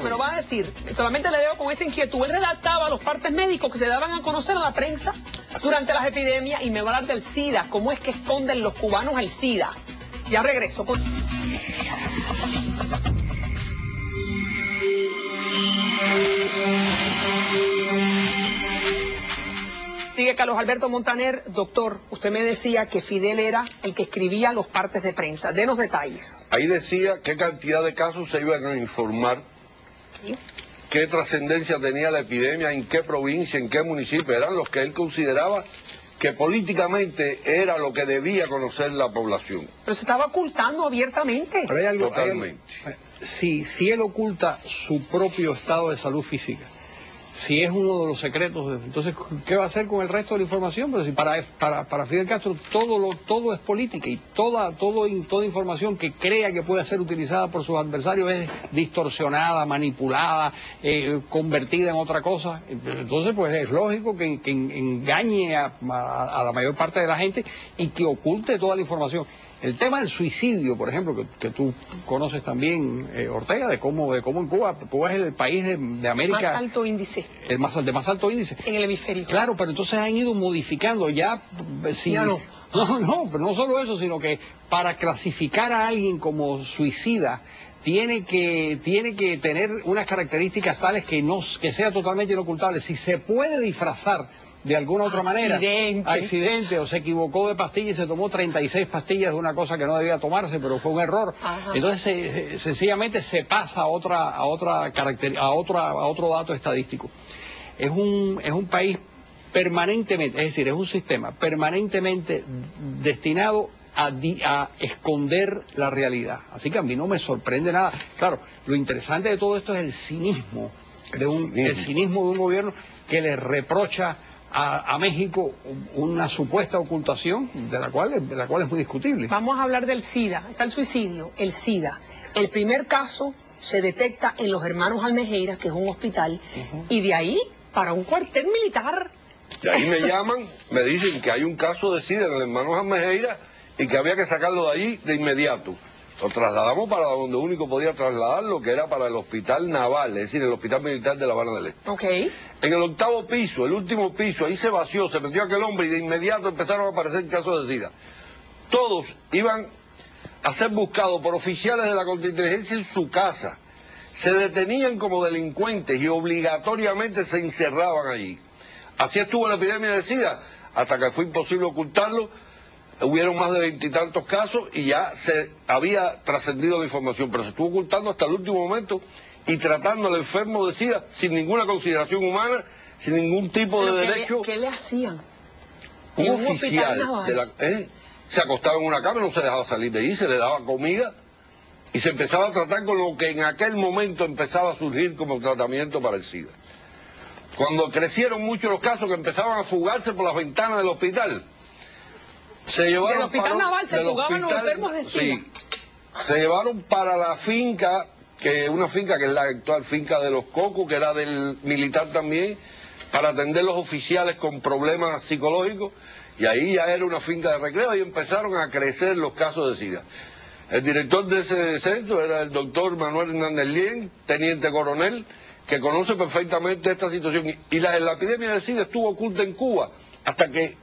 me lo va a decir. Solamente le dejo con esta inquietud. Él redactaba los partes médicos que se daban a conocer a la prensa durante las epidemias y me va a hablar del SIDA. ¿Cómo es que esconden los cubanos el SIDA? Ya regreso. Sigue Carlos Alberto Montaner. Doctor, usted me decía que Fidel era el que escribía los partes de prensa. Denos detalles. Ahí decía qué cantidad de casos se iban a informar, ¿Sí? qué trascendencia tenía la epidemia, en qué provincia, en qué municipio. Eran los que él consideraba que políticamente era lo que debía conocer la población. Pero se estaba ocultando abiertamente. Pero hay algo, Totalmente. Si él oculta su propio estado de salud física, si es uno de los secretos, entonces, ¿qué va a hacer con el resto de la información? Pero si para Fidel Castro todo es política y toda información que crea que puede ser utilizada por sus adversarios es distorsionada, manipulada, convertida en otra cosa. Entonces, pues es lógico que engañe a la mayor parte de la gente y que oculte toda la información. El tema del suicidio, por ejemplo, que tú conoces también, Ortega, de cómo en Cuba es el país de América... Más alto índice. De más alto índice. En el hemisferio. Claro, pero entonces han ido modificando ya... Ya no. No, pero no solo eso, sino que para clasificar a alguien como suicida tiene que tener unas características tales que sea totalmente inocultable. Si se puede disfrazar de alguna otra manera, accidente, o se equivocó de pastilla y se tomó 36 pastillas de una cosa que no debía tomarse, pero fue un error. Ajá. Entonces sencillamente se pasa a otro dato estadístico. Es un país permanentemente, es decir, es un sistema permanentemente destinado a esconder la realidad. Así que a mí no me sorprende nada. Claro, lo interesante de todo esto es el cinismo de un gobierno que le reprocha a México una supuesta ocultación de la cual es muy discutible. Vamos a hablar del SIDA. Está el suicidio, el SIDA. El primer caso se detecta en los Hermanos Almejeira, que es un hospital, y de ahí para un cuartel militar. Y ahí me llaman, me dicen que hay un caso de SIDA en los Hermanos Almejeira y que había que sacarlo de allí de inmediato. Lo trasladamos para donde único podía trasladarlo, que era para el hospital naval, es decir, el hospital militar de La Habana del Este. Okay. En el octavo piso, el último piso, ahí se vació, se metió aquel hombre y de inmediato empezaron a aparecer casos de SIDA. Todos iban a ser buscados por oficiales de la contrainteligencia en su casa. Se detenían como delincuentes y obligatoriamente se encerraban allí. Así estuvo la epidemia de SIDA, hasta que fue imposible ocultarlo. Hubieron más de 20 y tantos casos y ya se había trascendido la información, pero se estuvo ocultando hasta el último momento y tratando al enfermo de SIDA sin ninguna consideración humana, sin ningún tipo de derecho. ¿Qué le hacían? Un oficial se acostaba en una cama y no se dejaba salir de ahí, se le daba comida y se empezaba a tratar con lo que en aquel momento empezaba a surgir como tratamiento para el SIDA. Cuando crecieron mucho los casos que empezaban a fugarse por las ventanas del hospital, se llevaron del hospital naval se fugaban los enfermos de SIDA. Sí, se llevaron para la finca, una finca que es la actual finca de Los Cocos, que era del militar también, para atender los oficiales con problemas psicológicos, y ahí ya era una finca de recreo y empezaron a crecer los casos de SIDA. El director de ese centro era el doctor Manuel Hernández Lien, teniente coronel, que conoce perfectamente esta situación. Y la epidemia de SIDA estuvo oculta en Cuba hasta que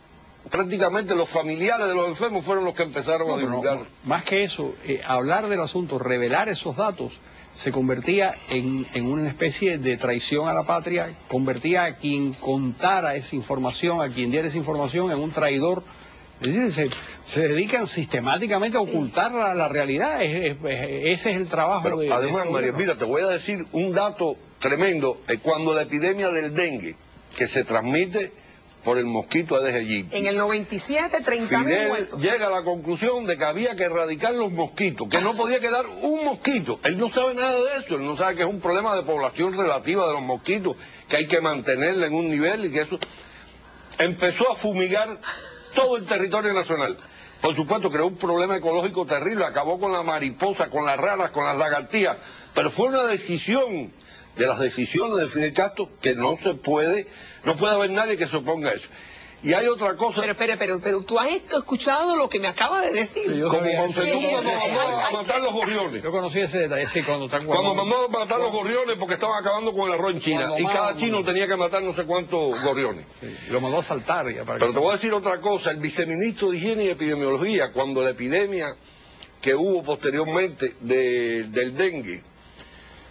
prácticamente los familiares de los enfermos fueron los que empezaron a divulgar. Más que eso, hablar del asunto, revelar esos datos, se convertía en una especie de traición a la patria, convertía a quien contara esa información, a quien diera esa información, en un traidor. Es decir, se dedican sistemáticamente a ocultar la realidad. Ese es el trabajo. Pero además, María, mira, te voy a decir un dato tremendo. Cuando la epidemia del dengue, que se transmite por el mosquito Aedes aegypti. En el 97, 30.000 muertos. Llega a la conclusión de que había que erradicar los mosquitos, que no podía quedar un mosquito. Él no sabe nada de eso, él no sabe que es un problema de población relativa de los mosquitos, que hay que mantenerla en un nivel y que eso... Empezó a fumigar todo el territorio nacional. Por supuesto, creó un problema ecológico terrible, acabó con la mariposa, con las ranas, con las lagartijas, pero fue una decisión de las decisiones de Fidel Castro que no puede haber nadie que se oponga a eso. Y hay otra cosa. Pero tú has escuchado lo que me acaba de decir. Sí, Como sabía Mao eso. Zedong cuando mandó a matar los gorriones. Yo conocí ese detalle, sí, Cuando mandó a matar los gorriones porque estaban acabando con el arroz en China. Cuando Y cada Mao chino mandó. tenía que matar no sé cuántos gorriones. Sí, y lo mandó a saltar. Ya, para Pero que- te voy a decir otra cosa. El viceministro de Higiene y Epidemiología, cuando la epidemia que hubo posteriormente del dengue,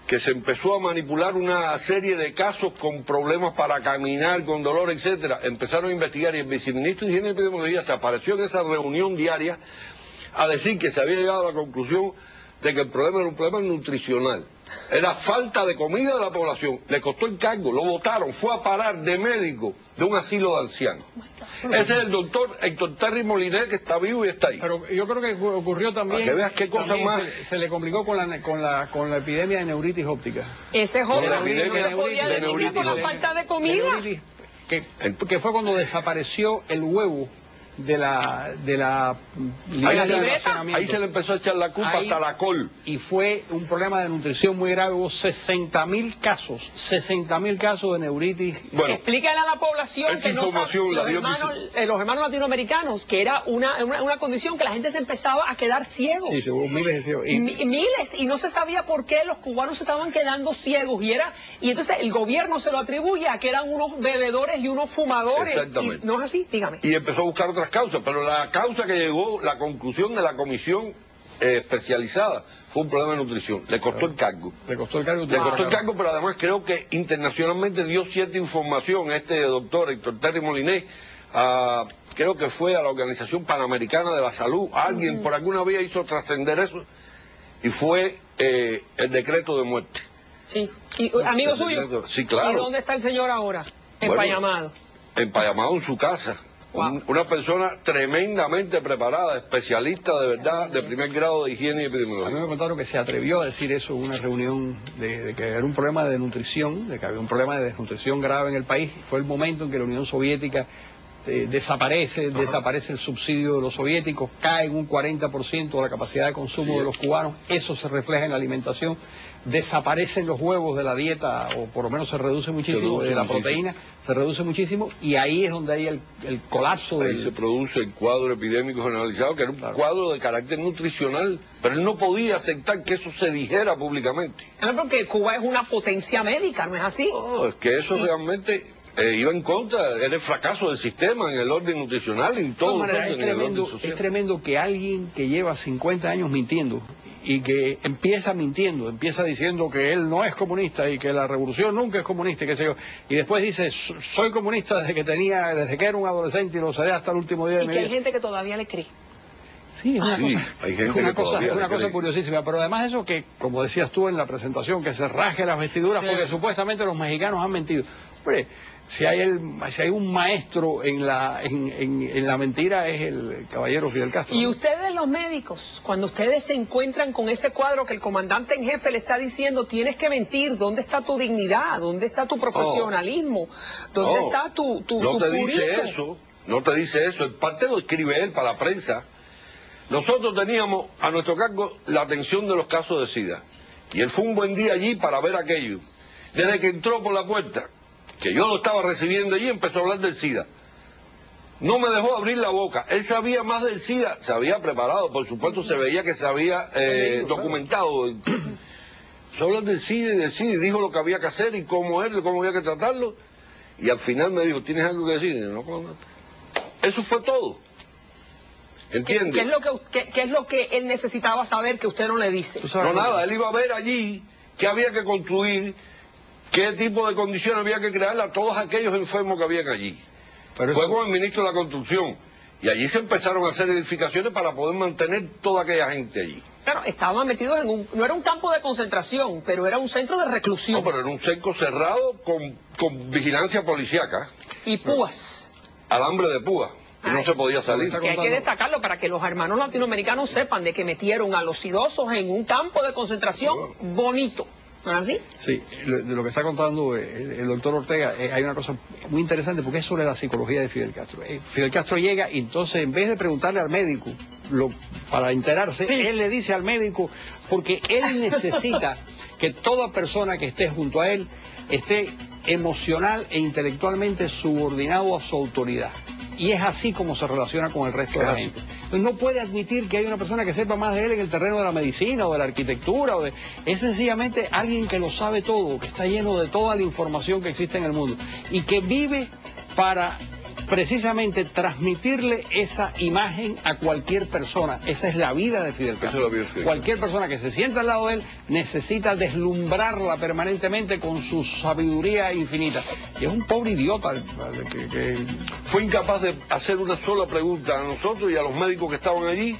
que se empezó a manipular una serie de casos con problemas para caminar, con dolor, etcétera, empezaron a investigar y el viceministro de Higiene y Epidemiología se apareció en esa reunión diaria a decir que se había llegado a la conclusión de que el problema era un problema nutricional. Era falta de comida de la población. Le costó el cargo, lo votaron, fue a parar de médico de un asilo de ancianos. Ese es el doctor Héctor Terry Moliné, que está vivo y está ahí. Pero yo creo que ocurrió también. Para que veas qué cosa también más. Se le complicó con la epidemia de neuritis óptica. Ese joven la no epidemia se podía de definir neuritis, por la de falta de comida. Neuritis, que fue cuando desapareció el huevo de la libreta de almacenamiento. Ahí se le empezó a echar la culpa Ahí- hasta la col. Y fue un problema de nutrición muy grave. Hubo 60.000 casos de neuritis. Bueno, Explícale a la población esa que no información la los dio hermanos latinoamericanos, que era una condición que la gente se empezaba a quedar ciegos. Sí, hubo miles de ciegos. Miles, y no se sabía por qué los cubanos se estaban quedando ciegos, y entonces el gobierno se lo atribuye a que eran unos bebedores y unos fumadores. Exactamente. Y no es así, dígame. Y empezó a buscar otras causas, pero la causa que llegó, la conclusión de la comisión especializada, fue un problema de nutrición. Le costó el cargo. Le costó el cargo. Le costó el cargo, pero además creo que internacionalmente dio cierta información este doctor Héctor Terry Moliné, creo que fue a la Organización Panamericana de la Salud. Alguien por alguna vía hizo trascender eso y fue el decreto de muerte. Sí. Y, amigo suyo. Sí, claro. ¿Y dónde está el señor ahora? Bueno, Empallamado. Empallamado en su casa. Wow. Una persona tremendamente preparada, especialista de verdad, de primer grado de higiene y A mí epidemiología. me contaron que se atrevió a decir eso en una reunión de que era un problema de nutrición, de que había un problema de desnutrición grave en el país. Fue el momento en que la Unión Soviética desaparece el subsidio de los soviéticos, cae en un 40% la capacidad de consumo de los cubanos, eso se refleja en la alimentación, desaparecen los huevos de la dieta, o por lo menos se reduce muchísimo, de la proteína, se reduce muchísimo, y ahí es donde hay el colapso Ahí se produce el cuadro epidémico generalizado, que era un cuadro de carácter nutricional, pero él no podía aceptar que eso se dijera públicamente. No, porque Cuba es una potencia médica, ¿no es así? No, es que eso realmente iba en contra, era el fracaso del sistema en el orden nutricional y en De todo todas maneras, el orden es social. tremendo que alguien que lleva 50 años mintiendo y que empieza mintiendo, empieza diciendo que él no es comunista y que la revolución nunca es comunista, qué sé yo, y después dice, soy comunista desde que era un adolescente y lo seré hasta el último día de Y mi que hay vida. gente que todavía le cree. Sí, es una Sí, cosa, hay gente es una que cosa, todavía es una le cosa cree. curiosísima, pero además eso que, como decías tú en la presentación, que se rasgue las vestiduras Sí. porque supuestamente los mexicanos han mentido. Hombre, si hay un maestro en la mentira es el caballero Fidel Castro. Y ¿no? ustedes los médicos, cuando ustedes se encuentran con ese cuadro que el comandante en jefe le está diciendo, tienes que mentir, ¿dónde está tu dignidad? ¿Dónde está tu profesionalismo? ¿Dónde está tu no te dice purito? eso, no te dice eso, en parte lo escribe él para la prensa. Nosotros teníamos a nuestro cargo la atención de los casos de SIDA, y él fue un buen día allí para ver aquello. Desde que entró por la puerta, que yo lo estaba recibiendo allí, empezó a hablar del SIDA. No me dejó abrir la boca. Él sabía más del SIDA, se había preparado, por supuesto se veía que se había documentado. Empezó a hablar del SIDA y dijo lo que había que hacer y cómo había que tratarlo. Y al final me dijo, ¿tienes algo que decir? Y yo, no, eso fue todo. ¿Entiendes? ¿Qué es lo que él necesitaba saber que usted no le dice? ¿Tú sabes No, lo que- nada, él iba a ver allí qué había que construir, qué tipo de condiciones había que crear a todos aquellos enfermos que habían allí. Pero Fue eso- con el ministro de la Construcción. Y allí se empezaron a hacer edificaciones para poder mantener toda aquella gente allí. Claro, estaban metidos no era un campo de concentración, pero era un centro de reclusión. No, pero era un cerco cerrado con vigilancia policíaca, Y púas. alambre de púa, y no Ay. se podía salir. Está Que hay que contando. destacarlo para que los hermanos latinoamericanos sepan de que metieron a los idosos en un campo de concentración bonito. ¿No es así? Sí, de lo que está contando el doctor Ortega, hay una cosa muy interesante porque es sobre la psicología de Fidel Castro. Fidel Castro llega y entonces en vez de preguntarle al médico para enterarse, Sí. él le dice al médico, porque él necesita que toda persona que esté junto a él esté emocional e intelectualmente subordinado a su autoridad. y es así como se relaciona con el resto de la gente. Entonces no puede admitir que hay una persona que sepa más de él en el terreno de la medicina o de la arquitectura, es sencillamente alguien que lo sabe todo, que está lleno de toda la información que existe en el mundo y que vive para precisamente transmitirle esa imagen a cualquier persona. Esa es la vida de Fidel Castro. Cualquier persona que se sienta al lado de él necesita deslumbrarla permanentemente con su sabiduría infinita. Y es un pobre idiota que... Fue incapaz de hacer una sola pregunta a nosotros y a los médicos que estaban allí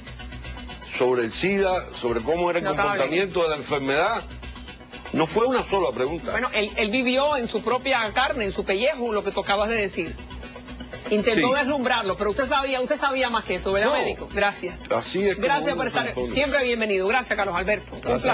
sobre el SIDA, sobre cómo era el comportamiento de la enfermedad. No fue una sola pregunta. Bueno, él vivió en su propia carne, en su pellejo, lo que tú acabas de decir. Intentó deslumbrarlo, pero usted sabía más que eso, ¿verdad, médico? Gracias. Así es. Gracias por estar siempre bienvenido. Gracias, Carlos Alberto. Un placer.